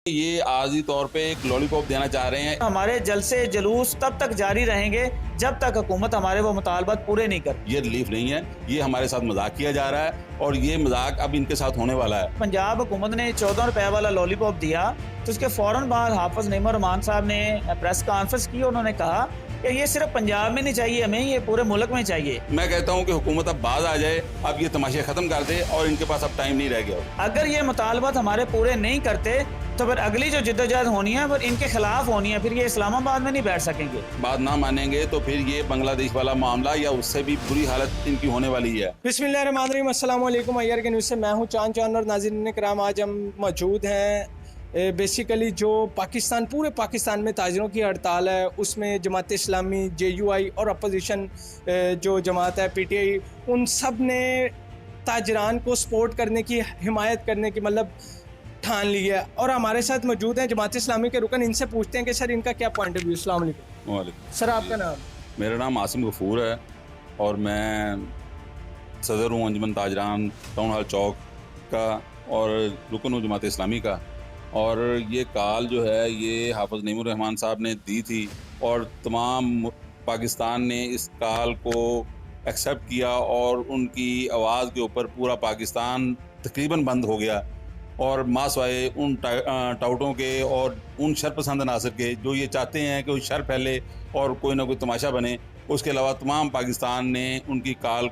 ये आर्जी तौर पे एक लॉलीपॉप देना चाह रहे हैं। हमारे जलसे जुलूस तब तक जारी रहेंगे जब तक हुकूमत हमारे वो मुतालबात पूरे नहीं कर। ये रिलीफ नहीं है, ये हमारे साथ मजाक किया जा रहा है और ये मजाक अब इनके साथ होने वाला है। पंजाब हुकूमत ने 14 रुपए वाला लॉलीपॉप दिया तो उसके फौरन बाद हाफिज नईमुर रहमान साहब ने प्रेस कॉन्फ्रेंस की। उन्होंने कहा कि ये सिर्फ पंजाब में नहीं चाहिए, हमें ये पूरे मुल्क में चाहिए। मैं कहता हूँ कि हुकूमत अब बाज आ जाए, अब ये तमाशे खत्म कर दे और इनके पास अब टाइम नहीं रह गया। अगर ये मुतालबात हमारे पूरे नहीं करते तो फिर अगली जो जिद्दोजहद होनी है फिर इनके खिलाफ होनी है, फिर ये इस्लामाबाद में नहीं बैठ सकेंगे। बात ना मानेंगे तो फिर ये बांग्लादेश वाला मामला या उससे भी बुरी हालत इनकी होने वाली है। बिस्मिल्लाहिर्रहमानिर्रहीम, अस्सलाम वालेकुम। अय्यर के न्यूज़ से मैं हूँ चांद और नाज़रीन कराम, आज हम मौजूद हैं बेसिकली जो पाकिस्तान, पूरे पाकिस्तान में ताजरों की हड़ताल है, उसमें जमात इस्लामी, JUI और अपोजिशन जो जमात है PTI, उन सब ने ताजरान को सपोर्ट करने की, हिमायत करने की मतलब ठान ली है। और हमारे साथ मौजूद हैं जमात इस्लामी के रुकन, इनसे पूछते हैं कि सर इनका क्या पॉइंट ऑफ व्यू। अस्सलाम वालेकुम। वालेकुम। सर आपका नाम? मेरा नाम आसिम गफूर है और मैं सदर हूँ अंजुमन ताजरान टाउन हॉल चौक का और रुकन हूँ जमात इस्लामी का। और ये कॉल जो है ये हाफिज नईमुर रहमान साहब ने दी थी और तमाम पाकिस्तान ने इस कॉल को एक्सेप्ट किया और उनकी आवाज़ के ऊपर पूरा पाकिस्तान तकरीबन बंद हो गया। और मासवाए उन टाउटों के और उन शरपसंद नासिर के जो ये चाहते हैं कि कोई शर फैले और कोई ना कोई तमाशा बने, उसके अलावा तमाम पाकिस्तान ने उनकी कॉल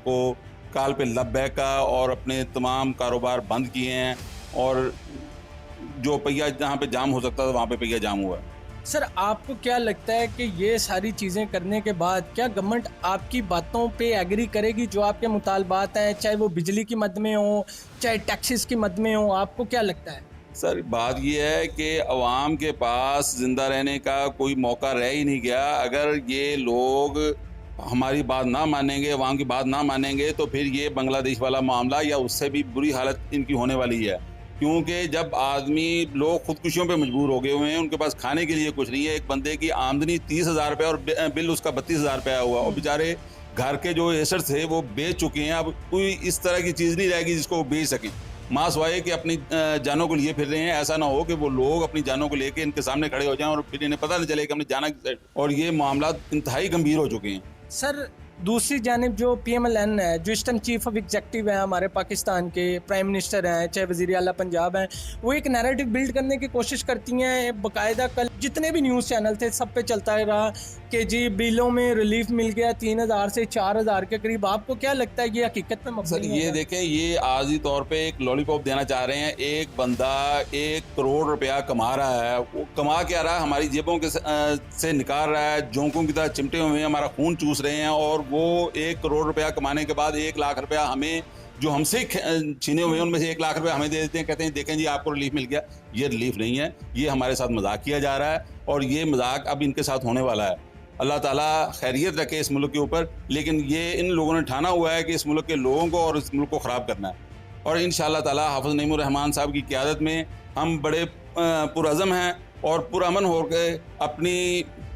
पे लब्बैका और अपने तमाम कारोबार बंद किए हैं और जो पहिया जहाँ पे जाम हो सकता था वहाँ पे पहिया जाम हुआ। सर आपको क्या लगता है कि ये सारी चीज़ें करने के बाद क्या गवर्नमेंट आपकी बातों पे एग्री करेगी, जो आपके मुतालबात हैं, चाहे वो बिजली की मद में हो, चाहे टैक्सेस की मद में हो? आपको क्या लगता है? सर बात यह है कि अवाम के पास ज़िंदा रहने का कोई मौका रह ही नहीं गया। अगर ये लोग हमारी बात ना मानेंगे, अवाम की बात ना मानेंगे तो फिर ये बांग्लादेश वाला मामला या उससे भी बुरी हालत इनकी होने वाली है। क्योंकि जब आदमी लोग खुदकुशियों पे मजबूर हो गए हुए हैं, उनके पास खाने के लिए कुछ नहीं है। एक बंदे की आमदनी 30,000 रुपये और बिल उसका 32,000 रुपया हुआ और बेचारे घर के जो एसेट्स थे वो बेच चुके हैं। अब कोई इस तरह की चीज़ नहीं रहेगी जिसको वो बेच सकें। मासवाए कि अपनी जानों को लिए फिर रहे हैं, ऐसा ना हो कि वो लोग अपनी जानों को लेके इनके सामने खड़े हो जाएं और फिर इन्हें पता नहीं चले कि हमने जाना किस साइड। और ये मामला इंतहाई गंभीर हो चुके हैं। सर दूसरी जानिब जो PMLN है, जो ईस्टर्न चीफ ऑफ एग्जेक्टिव है हमारे पाकिस्तान के, प्राइम मिनिस्टर हैं, चाहे वज़ीर आला पंजाब हैं, वो एक नैरेटिव बिल्ड करने की कोशिश करती हैं। बाकायदा कल जितने भी न्यूज़ चैनल थे सब पे चलता रहा कि जी बिलों में रिलीफ मिल गया 3,000 से 4,000 के करीब। आपको क्या लगता है ये हकीकत में सर ये देखें, ये आर्जी तौर पे एक लॉलीपॉप देना चाह रहे हैं। एक बंदा 1 करोड़ रुपया कमा रहा है, वो कमा क्या रहा है, हमारी जेबों के से निकाल रहा है, जोंकों की तरह चिमटे हुए हैं, हमारा खून चूस रहे हैं। और वो 1 करोड़ रुपया कमाने के बाद 1 लाख रुपया हमें जो हमसे छीने हुए हैं उनमें से 1 लाख रुपया हमें दे देते हैं, कहते हैं देखें जी आपको रिलीफ मिल गया। ये रिलीफ नहीं है, ये हमारे साथ मजाक किया जा रहा है और ये मजाक अब इनके साथ होने वाला है। अल्लाह ताला खैरियत रखे इस मुल्क के ऊपर, लेकिन ये इन लोगों ने ठाना हुआ है कि इस मुल्क के लोगों को और इस मुल्क को ख़राब करना है। और इंशाअल्लाह ताला हाफिज नईमुर रहमान साहब की क़यादत में हम बड़े पुरअज़म हैं और पुरअमन होकर अपनी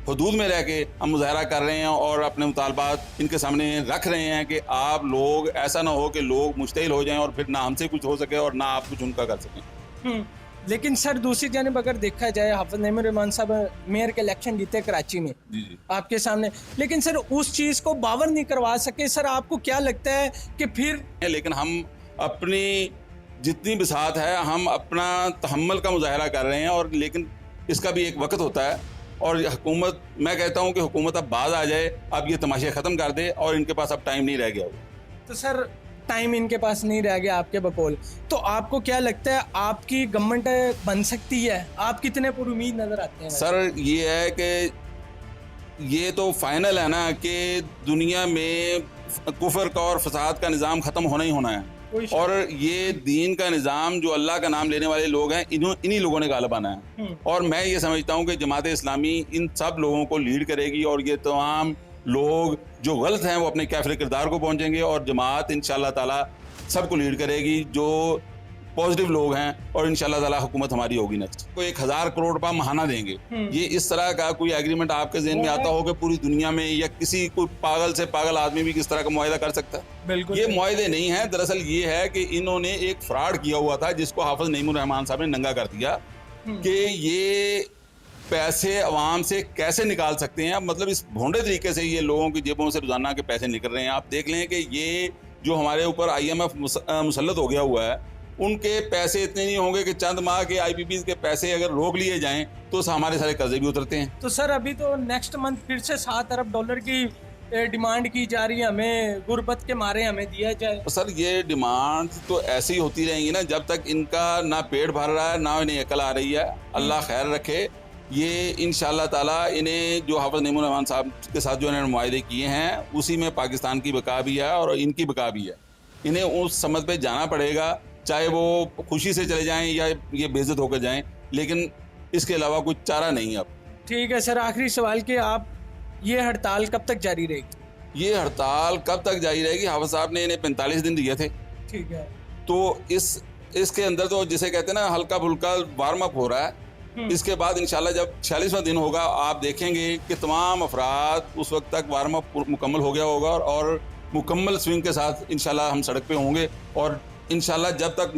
हदूद में रह के हम मुजाहरा कर रहे हैं और अपने मुतालबात इनके सामने रख रहे हैं कि आप लोग, ऐसा ना हो कि लोग मुश्तिल हो जाएं और फिर ना हमसे कुछ हो सके और ना आप कुछ उनका कर सकें। लेकिन सर दूसरी जानिब अगर देखा जाए, हाफिज नईमुर रहमान साहब मेयर के इलेक्शन जीते कराची में जी आपके सामने, लेकिन सर उस चीज़ को बावर नहीं करवा सके। सर आपको क्या लगता है कि फिर? लेकिन हम अपनी जितनी बिसात है हम अपना तहम्मुल का मुजाहरा कर रहे हैं और लेकिन इसका भी एक वक्त होता है और हुकूमत, मैं कहता हूँ कि हुकूमत अब बाज आ जाए, अब ये तमाशे ख़त्म कर दे और इनके पास अब टाइम नहीं रह गया। तो सर टाइम इनके पास नहीं रह गया आपके बकौल, तो आपको क्या लगता है आपकी गवर्नमेंट बन सकती है? आप कितने पुरुमीद नज़र आते हैं? सर ये है कि ये तो फाइनल है ना कि दुनिया में कुफर का और फसाद का निज़ाम ख़त्म होना ही होना है और ये दीन का निज़ाम जो अल्लाह का नाम लेने वाले लोग हैं इन्हीं लोगों ने गालिब आना है। और मैं ये समझता हूँ कि जमात इस्लामी इन सब लोगों को लीड करेगी और ये तमाम लोग जो गलत हैं वो अपने कैफिर किरदार को पहुँचेंगे और जमात इंशाअल्लाह ताला सबको लीड करेगी जो पॉजिटिव लोग हैं और इंशाअल्लाह ताला हुकूमत हमारी होगी नेक्स्ट। को 1,000 करोड़ रुपया महाना देंगे, ये इस तरह का कोई एग्रीमेंट आपके ज़हन में आता हो कि पूरी दुनिया में या किसी कोई पागल से पागल आदमी भी किस तरह का मुआहिदा कर सकता है? बिल्कुल ये मुआहिदे नहीं है। दरअसल ये है कि इन्होंने एक फ्रॉड किया हुआ था जिसको हाफिज नईमुर रहमान साहब ने नंगा कर दिया कि ये पैसे अवाम से कैसे निकाल सकते हैं। मतलब इस भोंडे तरीके से ये लोगों की जेबों से रोजाना के पैसे निकल रहे हैं। आप देख लें कि ये जो हमारे ऊपर IMF मुसल्लत हो गया हुआ है, उनके पैसे इतने नहीं होंगे कि चंद माह के IPPs के पैसे अगर रोक लिए जाएं तो हमारे सारे कर्जे भी उतरते हैं। तो सर अभी तो नेक्स्ट मंथ फिर से 7 अरब डॉलर की डिमांड की जा रही है, हमें गुर्बत के मारे हमें दिया जाए। तो सर ये डिमांड तो ऐसी ही होती रहेंगी ना जब तक इनका ना पेट भर रहा है ना इन्हें अकल आ रही है। अल्लाह खैर रखे। ये इंशाअल्लाह ताला इन्हें जो हाफिज नईमुर रहमान साहब के साथ जो इन्होंने मुआहदे किए हैं उसी में पाकिस्तान की बका भी है और इनकी बका भी है। इन्हें उस समझ पे जाना पड़ेगा, चाहे वो खुशी से चले जाएं या ये बेइज्जत होकर जाएं, लेकिन इसके अलावा कुछ चारा नहीं है अब। ठीक है सर, आखिरी सवाल कि आप ये हड़ताल कब तक जारी रहेगी? ये हड़ताल कब तक जारी रहेगी? हाफिज साहब ने इन्हें 45 दिन दिए थे। ठीक है। तो इसके अंदर तो जिसे कहते हैं ना हल्का फुल्का वार्म अप हो रहा है। इसके बाद इंशाल्लाह जब 46वां दिन होगा आप देखेंगे कि तमाम अफराद उस वक्त तक वार्म अप मुकम्मल हो गया होगा और मुकम्मल स्विंग के साथ इंशाल्लाह हम सड़क पे होंगे। और इंशाल्लाह जब तक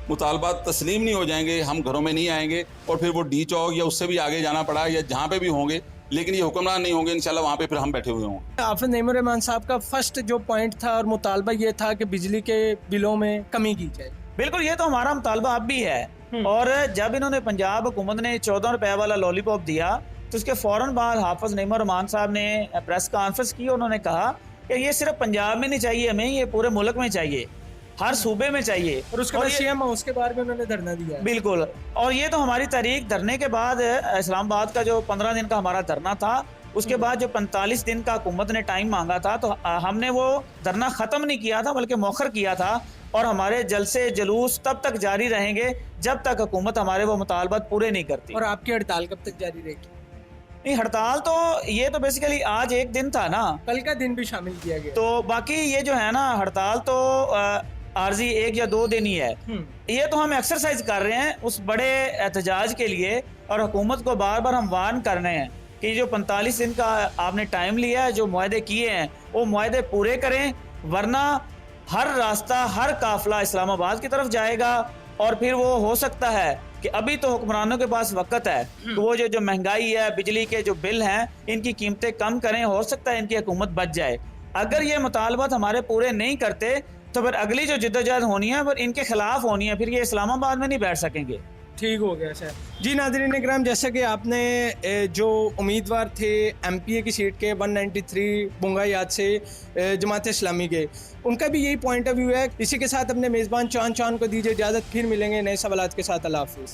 मुतालबात तस्लीम नहीं हो जाएंगे हम घरों में नहीं आएंगे। और फिर वो डी चौक या उससे भी आगे जाना पड़ा या जहाँ पे भी होंगे, लेकिन ये हुक्मरान नहीं होंगे इंशाल्लाह वहाँ पे फिर हम बैठे हुए होंगे। हाफिज नईमुर रहमान साहब का फर्स्ट जो पॉइंट था और मुतालबा ये था कि बिजली के बिलों में कमी की जाए। बिल्कुल, ये तो हमारा मुतालबा अब भी है। और जब इन्होंने पंजाब हुकूमत ने 14 रुपए वाला लॉलीपॉप दिया तो उसके फौरन बाद हाफिज नईमुर रहमान साहब ने प्रेस कॉन्फ्रेंस की। उन्होंने कहा कि ये सिर्फ पंजाब में नहीं चाहिए हमें, ये पूरे मुल्क में चाहिए, हर सूबे में चाहिए। और उसके बाद CM हाउस के बारे में उन्होंने धरना दिया। बिल्कुल, और ये तो हमारी तारीख धरने के बाद इस्लामाबाद का जो 15 दिन का हमारा धरना था, उसके बाद जो 45 दिन का हुकूमत ने टाइम मांगा था, तो हमने वो धरना ख़त्म नहीं किया था बल्कि मौखर किया था। और हमारे जलसे जुलूस तब तक जारी रहेंगे जब तक हुकूमत हमारे वो मुतालबात पूरे नहीं करती। और आपकी हड़ताल कब तक जारी रहेगी? नहीं, हड़ताल तो ये तो बेसिकली आज एक दिन था ना, कल का दिन भी शामिल किया गया। तो बाकी ये जो है ना हड़ताल तो आर्जी 1 या 2 दिन ही है। ये तो हम एक्सरसाइज कर रहे हैं उस बड़े एहतजाज के लिए। और हुकूमत को बार बार हम वार्न कर रहे हैं कि जो 45 दिन का आपने टाइम लिया है, जो मुआहदे किए हैं वो मुआहदे पूरे करें, वरना हर रास्ता हर काफिला इस्लामाबाद की तरफ जाएगा। और फिर वो हो सकता है कि अभी तो हुक्मरानों के पास वक्त है कि वो जो महंगाई है, बिजली के जो बिल हैं, इनकी कीमतें कम करें। हो सकता है इनकी हुकूमत बच जाए। अगर ये मुतालबात हमारे पूरे नहीं करते तो फिर अगली जो जिद्दोजहद होनी है वो इनके खिलाफ होनी है, फिर ये इस्लामाबाद में नहीं बैठ सकेंगे। ठीक हो गया सर। जी नाज़रीन इकराम, जैसा कि आपने जो उम्मीदवार थे MPA की सीट के 193 बुंगायात से जमात इस्लामी के, उनका भी यही पॉइंट ऑफ व्यू है। इसी के साथ अपने मेज़बान चांद को दीजिए इजाज़त, फिर मिलेंगे नए सवालात के साथ। अल्लाह हाफ़िज़।